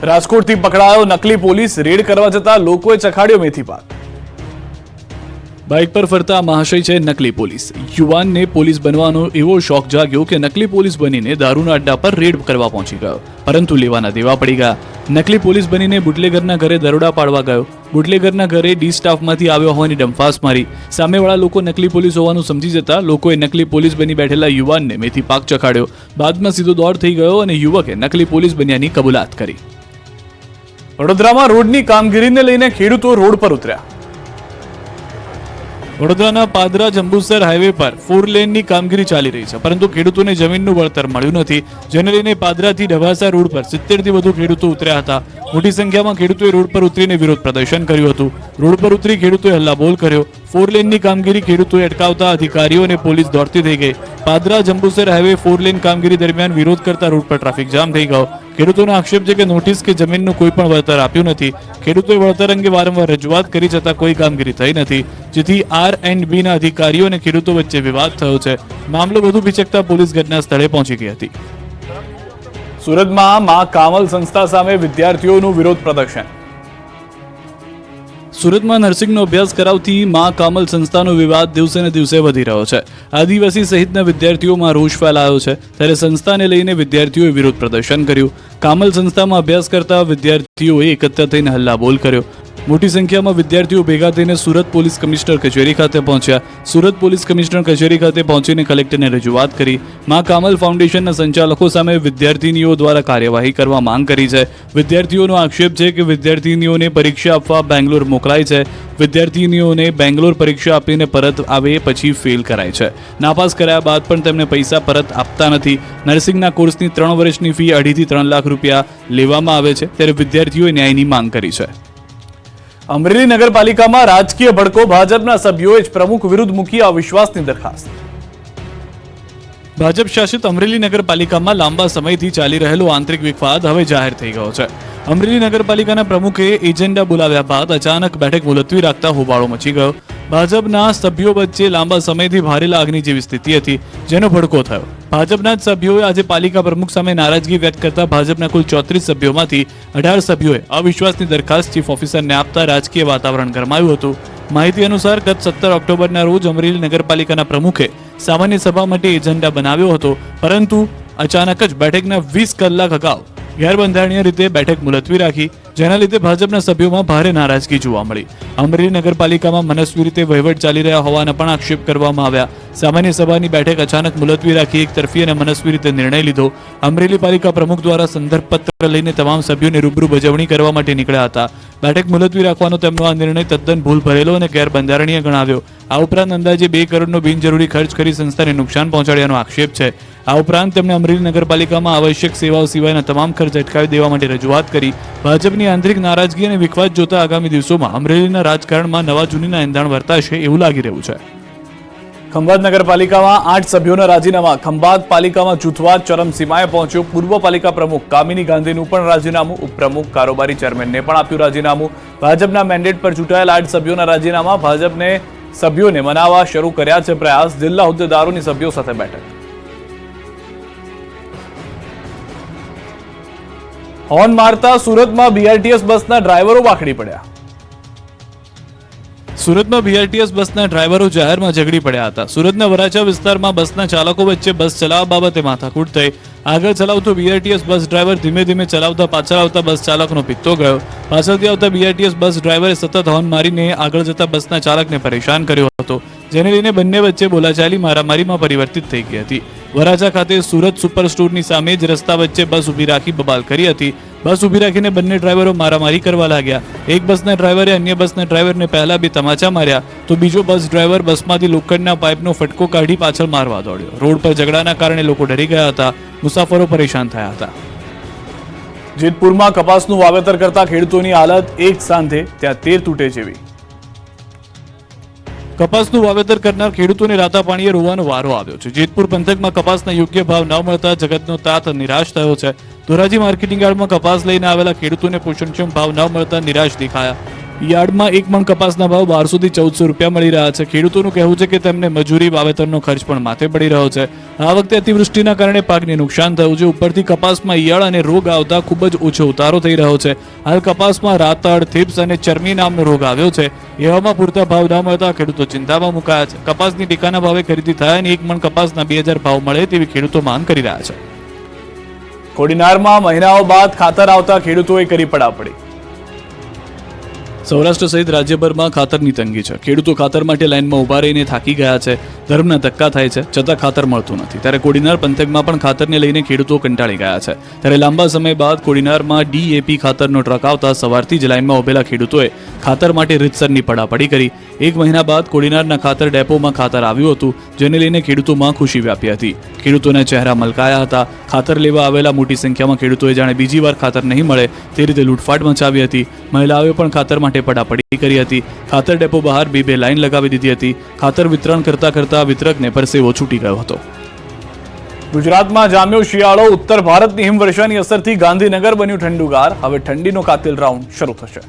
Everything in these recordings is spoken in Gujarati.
રાજકોટથી પકડાયો નકલી પોલીસ, રેડ કરવા જતા લોકોએ ચખાડ્યો મેથી પાક। બાઇક પર ફરતા મહાશય છે નકલી પોલીસ। યુવાનને પોલીસ બનવાનો એવો શોખ જાગ્યો કે નકલી પોલીસ બનીને દારૂના અડ્ડા પર રેડ કરવા પહોંચી ગયો, પરંતુ લેવાના દેવા પડી ગયા। નકલી પોલીસ બનીને બુટલેગરના ઘરે દરોડા પાડવા ગયો। બુટલેગરના ઘરે ડી સ્ટાફમાંથી આવ્યો હોવાની ડંફાસ મારી। સામેવાળા લોકો નકલી પોલીસ હોવાનું સમજી જતા લોકોએ નકલી પોલીસ બની બેઠેલા યુવાનને મેથી પાક ચખાડ્યો। બાદમાં સીધો દોડ થઈ ગયો અને યુવકે નકલી પોલીસ બન્યાની કબૂલાત કરી। વડોદરામાં રોડની કામગીરીને લઈને ખેડૂતો રોડ પર ઉતર્યા। વડોદરાના પાદરા જંબુસર હાઈવે પર 4 લેનની કામગીરી ચાલી રહી છે, પરંતુ ખેડૂતોને જમીનનું વળતર મળ્યું નથી, જેને લઈને પાદરાથી ઢવાસા રોડ પર 70થી વધુ ખેડૂતો ઉતર્યા હતા। મોટી સંખ્યામાં ખેડૂતોએ રોડ પર ઉતરીને વિરોધ પ્રદર્શન કર્યું હતું। રોડ પર ઉતરી ખેડૂતોએ હલ્લાબોલ કર્યો। 4 લેનની કામગીરી ખેડૂતોએ અટકાવતા અધિકારીઓ અને પોલીસ દોડતી થઈ ગઈ। પાદરા જંબુસર હાઈવે 4 લેન કામગીરી દરમિયાન વિરોધ કરતા રોડ પર ટ્રાફિક જામ થઈ ગયો। ખેડૂતોનો આક્ષેપ છે કે નોટિસ કે જમીનનું કોઈ પણ વળતર આપ્યું નથી। ખેડૂતોએ વળતર અંગે વારંવાર રજૂઆત કરી છતાં કોઈ કામગીરી થઈ નથી, જેથી R&Bના અધિકારીઓ અને ખેડૂતો વચ્ચે વિવાદ થયો છે। મામલો વધુ ભીચકતા પોલીસ ઘટના સ્થળે પહોંચી ગઈ હતી। સુરતમાં મા કામલ સંસ્થા સામે વિદ્યાર્થીઓનું વિરોધ પ્રદર્શન। સુરતમાં નર્સિંગનો અભ્યાસ કરાવતી મા કામલ સંસ્થાનો વિવાદ દિવસે ને દિવસે વધી રહ્યો છે। આદિવાસી સહિતના વિદ્યાર્થીઓમાં રોષ ફેલાયો છે, ત્યારે સંસ્થાને લઈને વિદ્યાર્થીઓએ વિરોધ પ્રદર્શન કર્યું। કામલ સંસ્થામાં અભ્યાસ કરતા વિદ્યાર્થીઓએ એકત્ર થઈને હલ્લાબોલ કર્યો। મોટી સંખ્યામાં વિદ્યાર્થીઓ ભેગા થઈને સુરત પોલીસ કમિશનર કચેરી ખાતે પહોંચ્યા। સુરત પોલીસ કમિશનર કચેરી ખાતે પહોંચીને કલેક્ટરને રજૂઆત કરી। મા કામલ ફાઉન્ડેશનના સંચાલકો સામે વિદ્યાર્થીનીઓ દ્વારા કાર્યવાહી કરવા માંગ કરી છે। વિદ્યાર્થીઓનો આક્ષેપ છે કે વિદ્યાર્થીનીઓને પરીક્ષા આપવા બેંગ્લોર મોકલાય છે। વિદ્યાર્થીનીઓને બેંગ્લોર પરીક્ષા આપીને પરત આવે પછી ફેલ કરાય છે। નાપાસ કર્યા બાદ પણ તેમને પૈસા પરત આપતા નથી। નર્સિંગના કોર્સની 3 વર્ષની ફી 2.5 થી 3 લાખ રૂપિયા લેવામાં આવે છે, ત્યારે વિદ્યાર્થીઓએ ન્યાયની માંગ કરી છે। અમરેલી નગરપાલિકામાં રાજકીય ભડકો, ભાજપના સભ્યોએ જ પ્રમુખ વિરુદ્ધ મૂકી અવિશ્વાસની દરખાસ્ત। ભાજપ શાસિત અમરેલી નગરપાલિકામાં લાંબા સમયથી ચાલી રહેલો આંતરિક વિવાદ હવે જાહેર થઈ ગયો છે। અમરેલી નગરપાલિકાના પ્રમુખે એજન્ડા બોલાવ્યા બાદ અચાનક બેઠક મુલતવી રાખતા હોબાળો મચી ગયો। ભાજપના સભ્યો વચ્ચે લાંબા સમયથી ભારે લાગણી જેવી સ્થિતિ હતી, જેનો ભડકો થયો। ભાજપના જ સભ્યોએ આજે પાલિકા પ્રમુખ સામે નારાજગી વ્યક્ત કરતા ભાજપના કુલ 34 સભ્યોમાંથી 18 સભ્યોએ અવિશ્વાસની દરખાસ્ત ચીફ ઓફિસરને આપતા રાજકીય વાતાવરણ ગરમાયું હતું। માહિતી અનુસાર ગત 17 ઓક્ટોબરના રોજ અમરેલી નગરપાલિકાના પ્રમુખે સામાન્ય સભા માટે એજન્ડા બનાવ્યો હતો, પરંતુ અચાનક જ બેઠકના 20 કલાક અગાઉ ગેરબંધારણીય રીતે બેઠક મુલતવી રાખી, જેના લીધે ભાજપના સભ્યોમાં ભારે નારાજગી જોવા મળી। અમરેલી નગરપાલિકામાં મનસ્વી રીતે વહીવટ ચાલી રહ્યા હોવાના પણ આક્ષેપ કરવામાં આવ્યા। સામાન્ય સભાની બેઠક અચાનક મુલતવી રાખી એક તરફી અને મનસ્વી રીતે નિર્ણય લીધો। અમરેલી પાલિકા પ્રમુખ દ્વારા સંદર્ભ પત્ર લઈને તમામ સભ્યોને રૂબરૂ બજવણી કરવા માટે નીકળ્યા હતા। બેઠક મુલતવી રાખવાનો તેમનો આ નિર્ણય તદ્દન ભૂલ ભરેલો અને ગેરબંધારણીય ગણાવ્યો। આ ઉપરાંત અંદાજે 2 કરોડનો બિનજરૂરી ખર્ચ કરી સંસ્થાને નુકસાન પહોંચાડ્યાનો આક્ષેપ છે। આ ઉપરાંત તેમણે અમરેલી નગરપાલિકામાં આવશ્યક સેવાઓ સિવાયના તમામ ખર્ચ અટકાવી દેવા માટે રજૂઆત કરી। ભાજપની આંતરિક નારાજગી અને વિખવાદ જોતા આગામી દિવસોમાં અમરેલીના રાજકારણમાં નવા જૂનીના એંધાણ વર્તાશે એવું લાગી રહ્યું છે। ખંભાત નગરપાલિકામાં 8 સભ્યોના રાજીનામા। ખંભાત પાલિકામાં જૂથવાદ ચરમસીમાએ પહોંચ્યો। પૂર્વ પાલિકા પ્રમુખ કામિની ગાંધીનું પણ રાજીનામું, ઉપપ્રમુખ કારોબારી ચેરમેનને પણ આપ્યું રાજીનામું। ભાજપના મેન્ડેટ પર ચૂંટાયેલા 8 સભ્યોના રાજીનામા। ભાજપને સભ્યોને મનાવવા શરૂ કર્યા છે પ્રયાસ। જિલ્લા હોદ્દેદારોની સભ્યો સાથે બેઠક। હોર્ન મારતા સુરતમાં BRTS બસના ડ્રાઈવરો વાખડી પડ્યા। સુરતમાં BRTS બસના ડ્રાઈવરો જાહેરમાં ઝઘડી પડ્યા હતા। સુરતના વરાછા વિસ્તારમાં બસના ચાલકો વચ્ચે બસ ચલાવવા બાબતે માથાકૂટ થઈ। આગળ ચલાવતો BRTS બસ ડ્રાઈવર ધીમે ધીમે ચલાવતા પાછળ આવતા બસ ચાલકનો પિત્તો ગયો। પાછળથી આવતા BRTS બસ ડ્રાઈવરે સતત હોર્ન મારીને આગળ જતા બસના ચાલકને પરેશાન કર્યો હતો, જેને લઈને બંને વચ્ચે બોલાચાલી મારામારીમાં પરિવર્તિત થઈ ગઈ હતી। વરાછા ખાતે સુરત સુપર સ્ટોરની સામે જ રસ્તા વચ્ચે બસ ઊભી રાખી બબાલ કરી હતી। બસ ઊભી રાખીને બંને ડ્રાઈવરો મારામારી કરવા લાગ્યા। એક બસના ડ્રાઈવરે અન્ય બસના ડ્રાઈવરને પહેલા 2 તમાચા માર્યા, તો બીજો બસ ડ્રાઈવર બસમાંથી લોખંડના પાઇપનો ફટકો કાઢી પાછળ મારવા દોડ્યો। રોડ પર ઝઘડાના કારણે લોકો ડરી ગયા હતા, મુસાફરો પરેશાન થયા હતા। જેતપુરમાં કપાસનું વાવેતર કરતા ખેડૂતોની હાલત એક સાંધે ત્યાં તેર તૂટે જેવી। કપાસનું વાવેતર કરનાર ખેડૂતોને રાતા પાણીએ રોવાનો વારો આવ્યો છે। જેતપુર પંથકમાં કપાસના યોગ્ય ભાવ ન મળતા જગતનો તાત નિરાશ થયો છે। ધોરાજી માર્કેટિંગ યાર્ડમાં કપાસ લઈને આવેલા ખેડૂતોને પોષણક્ષમ ભાવ ન મળતા નિરાશ દેખાયા। યાર્ડમાં 1 મણ કપાસના ભાવ 1200 થી 1400 રૂપિયા મળી રહ્યા છે. ખેડૂતોનું કહેવું છે કે તેમને મજૂરી વાવેતરનો ખર્ચ પણ માથે પડી રહ્યો છે. આ વખતે અતિવૃષ્ટિના કારણે પાકને નુકસાન થયું છે. ઉપરથી કપાસમાં ઈયળ અને રોગ આવતા ખૂબ જ ઓછો ઉતારો થઈ રહ્યો છે. હાલ કપાસમાં રાતળ, થીપ્સ અને ચરમી નામનો રોગ આવ્યો છે. એવામાં પૂરતા ભાવ ન મળતા ખેડૂતો ચિંતામાં મુકાયા છે. કપાસની ટેકાના ભાવે ખરીદી થાય અને 1 મણ કપાસના 2000 ભાવ મળે તેવી ખેડૂતો માંગ કરી રહ્યા છે. કોડીનારમાં મહિનાઓ બાદ ખાતર આવતા ખેડૂતોએ કરી પડાપડી. સૌરાષ્ટ્ર સહિત રાજ્યભરમાં ખાતરની તંગી છે. ખેડૂતો ખાતર માટે લાઇનમાં ઊભા રહીને થાકી ગયા છે. ધર્મના ધક્કા થાય છે, છતાં ખાતર મળતું નથી. ત્યારે કોડીનાર પંથકમાં પણ ખાતરને લઈને ખેડૂતો કંટાળી ગયા છે. ત્યારે લાંબા સમય બાદ કોડીનારમાં DAP ખાતરનો ટ્રક આવતા સવારથી જ લાઇનમાં ઉભેલા ખેડૂતોએ ખાતર માટે રીતસરની પડાપડી કરી. 1 મહિના બાદ કોડીનારના ખાતર ડેપોમાં ખાતર આવ્યું હતું, જેને લઈને ખેડૂતોમાં ખુશી વ્યાપી હતી. ખેડૂતોના ચહેરા મલકાયા હતા. ખાતર લેવા આવેલા મોટી સંખ્યામાં ખેડૂતોએ જાણે બીજી વાર ખાતર નહીં મળે તે રીતે લૂંટફાટ મચાવી હતી. મહિલાઓએ પણ ખાતર માટે પડાપડી કરી હતી. ખાતર ડેપો બહાર બે લાઈન લગાવી દીધી હતી. ખાતર વિતરણ કરતા વિતરકને પરસેવો છૂટી ગયો હતો. ગુજરાતમાં જામ્યો શિયાળો. ઉત્તર ભારતની હિમવર્ષાની અસરથી ગાંધીનગર બન્યું ઠંડુગાર. હવે ઠંડીનો કાતિલ રાઉન્ડ શરૂ થશે.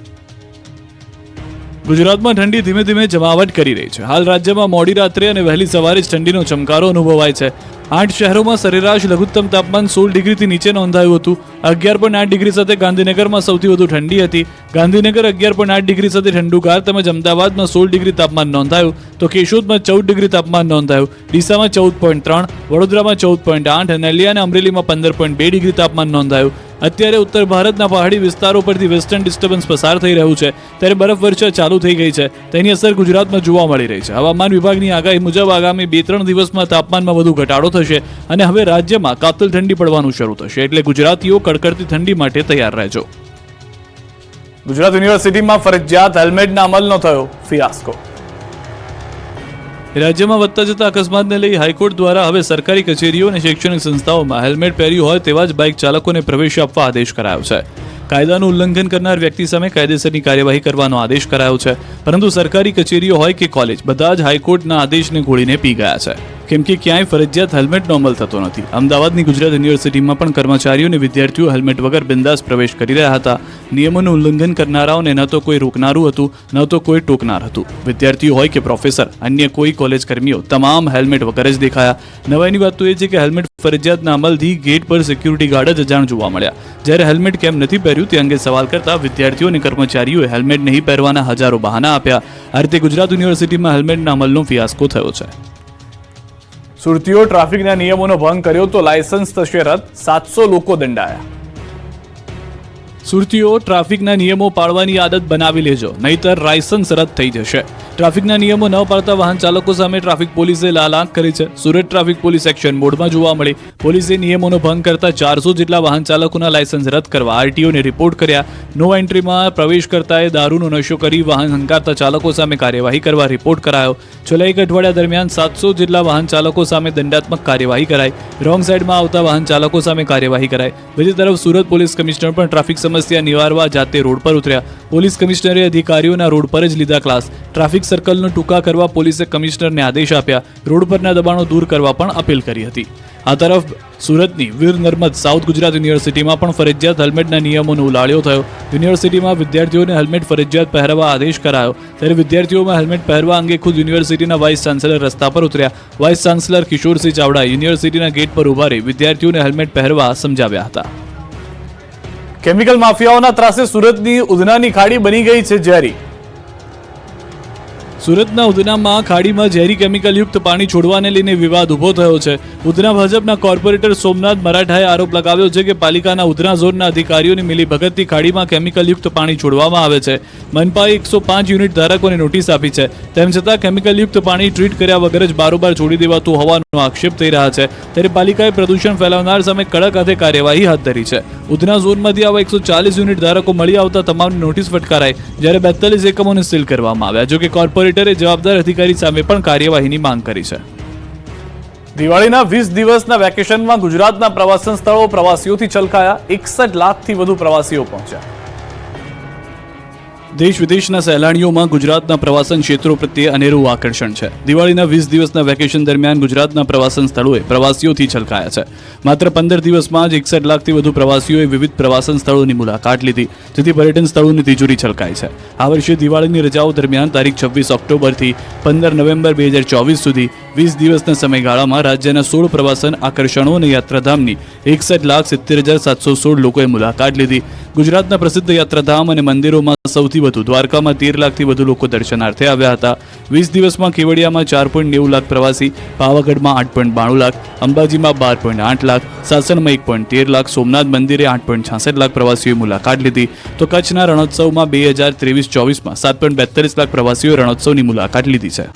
ગુજરાતમાં ઠંડી ધીમે ધીમે જમાવટ કરી રહી છે. હાલ રાજ્યમાં મોડી રાત્રે અને વહેલી સવારે જ ઠંડીનો ચમકારો અનુભવાય છે. 8 શહેરોમાં સરેરાશ લઘુત્તમ તાપમાન 16 ડિગ્રીથી નીચે નોંધાયું હતું. 11.8 ડિગ્રી સાથે ગાંધીનગરમાં સૌથી વધુ ઠંડી હતી. ગાંધીનગર 11.8 ડિગ્રી સાથે ઠંડુગાર તેમજ અમદાવાદમાં 16 ડિગ્રી તાપમાન નોંધાયું તો કેશોદમાં 14 ડિગ્રી તાપમાન નોંધાયું. ડીસામાં 14.3, વડોદરામાં 14.8 અને નલિયા અને અમરેલીમાં 15.2 ડિગ્રી તાપમાન નોંધાયું. અત્યારે ઉત્તર ભારતના પહાડી વિસ્તારો પરથી વેસ્ટર્ન ડિસ્ટર્બન્સ પસાર થઈ રહ્યું છે, ત્યારે બરફવર્ષા ચાલુ થઈ ગઈ છે. તેની અસર ગુજરાતમાં જોવા મળી રહી છે. હવામાન વિભાગની આગાહી મુજબ આગામી 2-3 દિવસમાં તાપમાનમાં વધુ ઘટાડો થશે અને હવે રાજ્યમાં કાતિલ ઠંડી પડવાનું શરૂ થશે. એટલે ગુજરાતીઓ કડકડતી ઠંડી માટે તૈયાર રહેજો. ગુજરાત યુનિવર્સિટીમાં ફરજિયાત હેલ્મેટના અમલનો થયો ફિયાસ્કો. રાજ્યમાં વધતા જતા અકસ્માતને લઈ હાઈકોર્ટ દ્વારા હવે સરકારી કચેરીઓ અને શૈક્ષણિક સંસ્થાઓમાં હેલ્મેટ પહેર્યું હોય તેવા જ બાઇક ચાલકોને પ્રવેશ આપવા આદેશ કરાયો છે. કાયદાનું ઉલ્લંઘન કરનાર વ્યક્તિ સામે કાયદેસરની કાર્યવાહી કરવાનો આદેશ કરાયો છે. પરંતુ સરકારી કચેરીઓ હોય કે કોલેજ, બધા જ હાઈકોર્ટના આદેશને ગોળીને પી ગયા છે. કેમ કે ક્યાંય ફરજિયાત હેલ્મેટનો અમલ થતો નથી. અમદાવાદની ગુજરાત યુનિવર્સિટીમાં પણ કર્મચારીઓ અને વિદ્યાર્થીઓ હેલ્મેટ વગર બિંદાસ પ્રવેશ કરી રહ્યા હતા. નિયમોનું ઉલ્લંઘન કરનારાઓને ન તો કોઈ રોકનારું હતું, ન તો કોઈ ટોકનાર હતું. વિદ્યાર્થીઓ હોય કે પ્રોફેસર, અન્ય કોઈ કોલેજ કર્મીઓ તમામ હેલ્મેટ વગર જ દેખાયા. નવાઈની વાત તો એ છે કે હેલ્મેટ ફરજિયાતના અમલથી ગેટ પર સિક્યુરિટી ગાર્ડ જ અજાણ જોવા મળ્યા. જ્યારે હેલ્મેટ કેમ નથી પહેર્યું તે અંગે સવાલ કરતા વિદ્યાર્થીઓ અને કર્મચારીઓએ હેલ્મેટ નહીં પહેરવાના હજારો બહાના આપ્યા. આ રીતે ગુજરાત યુનિવર્સિટીમાં હેલ્મેટના અમલનો ફિયાસ્કો થયો છે. સુરતીઓ ટ્રાફિકના નિયમોનો ભંગ કર્યો તો લાયસન્સ થશે રદ. 700 લોકો દંડાયા. સુરતીઓ ટ્રાફિકના નિયમો પાળવાની આદત બનાવી લેજો, નહીતર લાયસન્સ રદ થઈ જશે. ટ્રાફિકના નિયમો ન પાળતા વાહન ચાલકો સામે ટ્રાફિક પોલીસે લાલ આંખ કરી છે. સુરત ટ્રાફિક પોલીસ એક્શન મોડમાં જોવા મળી. પોલીસે નિયમોનો ભંગ કરતા 400 જેટલા વાહન ચાલકોના લાયસન્સ રદ કરવા આરટીઓને રિપોર્ટ કર્યા. નો એન્ટ્રીમાં પ્રવેશ કરતાએ દારૂનો નશો કરી વાહન હંકારતા ચાલકો સામે કાર્યવાહી કરવા રિપોર્ટ કરાયો. છેલ્લા 1 અઠવાડિયા દરમિયાન 700 જેટલા વાહન ચાલકો સામે દંડાત્મક કાર્યવાહી કરાઈ. રોંગ સાઈડમાં આવતા વાહન ચાલકો સામે કાર્યવાહી કરાઈ. બીજી તરફ સુરત પોલીસ કમિશનર પણ ટ્રાફિક સમસ્યા નિવારવા જાતે રોડ પર ઉતર્યા. પોલીસ કમિશનરે અધિકારીઓના રોડ પર જ લીધા ક્લાસ. ટ્રાફિક સર્કલનો ટૂંકા કરવા પોલીસે કમિશનરને આદેશ આપ્યા. રોડ પરના દબાણો દૂર કરવા પણ અપીલ કરી હતી. આ તરફ સુરતની વીર નર્મદ સાઉથ ગુજરાત યુનિવર્સિટીમાં પણ ફરજિયાત હેલ્મેટના નિયમોનો ઉલાળ્યો થયો. યુનિવર્સિટીમાં વિદ્યાર્થીઓને હેલ્મેટ ફરજિયાત પહેરવા આદેશ કરાયો. ત્યારે વિદ્યાર્થીઓમાં હેલ્મેટ પહેરવા અંગે ખુદ યુનિવર્સિટીના વાઇસ ચાન્સેલર રસ્તા પર ઉતર્યા. વાઇસ ચાન્સેલર કિશોરસિંહ ચાવડાએ યુનિવર્સિટીના ગેટ પર ઉભા રહી વિદ્યાર્થીઓને હેલ્મેટ પહેરવા સમજાવ્યા હતા. કેમિકલ માફિયાઓના ત્રાસે સુરતની ઉધનાની ખાડી બની ગઈ છે ઝેરી. સુરતના ઉધનામાં ખાડીમાં ઝેરી કેમિકલ યુક્ત પાણી છોડવાને લઈને વિવાદ ઉભો થયો છે. ઉધના ભાજપના કોર્પોરેટર સોમનાથ મરાઠાએ આરોપ લગાવ્યો છે કે પાલિકાના ઉધના ઝોનના અધિકારીઓની મિલીભગતથી ખાડીમાં કેમિકલ યુક્ત પાણી છોડવામાં આવે છે. મનપાએ 105 યુનિટ ધારકોને નોટિસ આપી છે. તેમ છતાં કેમિકલ યુક્ત પાણી ટ્રીટ કર્યા વગર જ બારોબાર છોડી દેવાતું હોવાનો આક્ષેપ થઈ રહ્યા છે. ત્યારે પાલિકાએ પ્રદૂષણ ફેલાવનાર સામે કડક હાથે કાર્યવાહી હાથ ધરી છે. ઉધના ઝોનમાંથી આવા 140 યુનિટ ધારકો મળી આવતા તમામને નોટિસ ફટકારાઈ. જ્યારે 42 એકમોને સીલ કરવામાં આવ્યા. જોકે કોર્પોરેટરે જવાબદાર અધિકારી સામે પણ કાર્યવાહીની માંગ કરી છે. દિવાળીના 20 દિવસના વેકેશનમાં ગુજરાતના પ્રવાસન સ્થળો પ્રવાસીઓથી છલકાયા. 61 લાખથી વધુ પ્રવાસીઓ પહોંચ્યા. દેશ વિદેશના સહેલાણીઓમાં ગુજરાતના પ્રવાસન ક્ષેત્રો પ્રત્યે અનેરું આકર્ષણ છે. દિવાળીના 20 દિવસના વેકેશન દરમિયાન ગુજરાતના પ્રવાસન સ્થળોએ પ્રવાસીઓથી છલકાયા છે. માત્ર 15 દિવસમાં જ 61 લાખથી વધુ પ્રવાસીઓએ વિવિધ પ્રવાસન સ્થળોની મુલાકાત લીધી, જેથી પર્યટન સ્થળોની તિજોરી છલકાઈ છે. આ વર્ષે દિવાળીની રજાઓ દરમિયાન તારીખ 26 ઓક્ટોબરથી 15 નવેમ્બર 2024 સુધી 20 દિવસના સમયગાળામાં રાજ્યના 16 પ્રવાસન આકર્ષણો અને યાત્રાધામની 61,70,716 લોકોએ મુલાકાત લીધી. ગુજરાતના પ્રસિદ્ધ યાત્રાધામ અને મંદિરોમાં સૌથી વધુ દ્વારકામાં 13 લાખથી વધુ લોકો દર્શનાર્થે આવ્યા હતા. 20 દિવસમાં કેવડિયામાં 4.90 લાખ પ્રવાસી, પાવાગઢમાં 8.92 લાખ, અંબાજીમાં 12.8 લાખ, સાસણમાં 1.13 લાખ, સોમનાથ મંદિરે 8.66 લાખ પ્રવાસીઓએ મુલાકાત લીધી. તો કચ્છના રણોત્સવમાં 2023-24માં 7.42 લાખ પ્રવાસીઓએ રણોત્સવની મુલાકાત લીધી છે.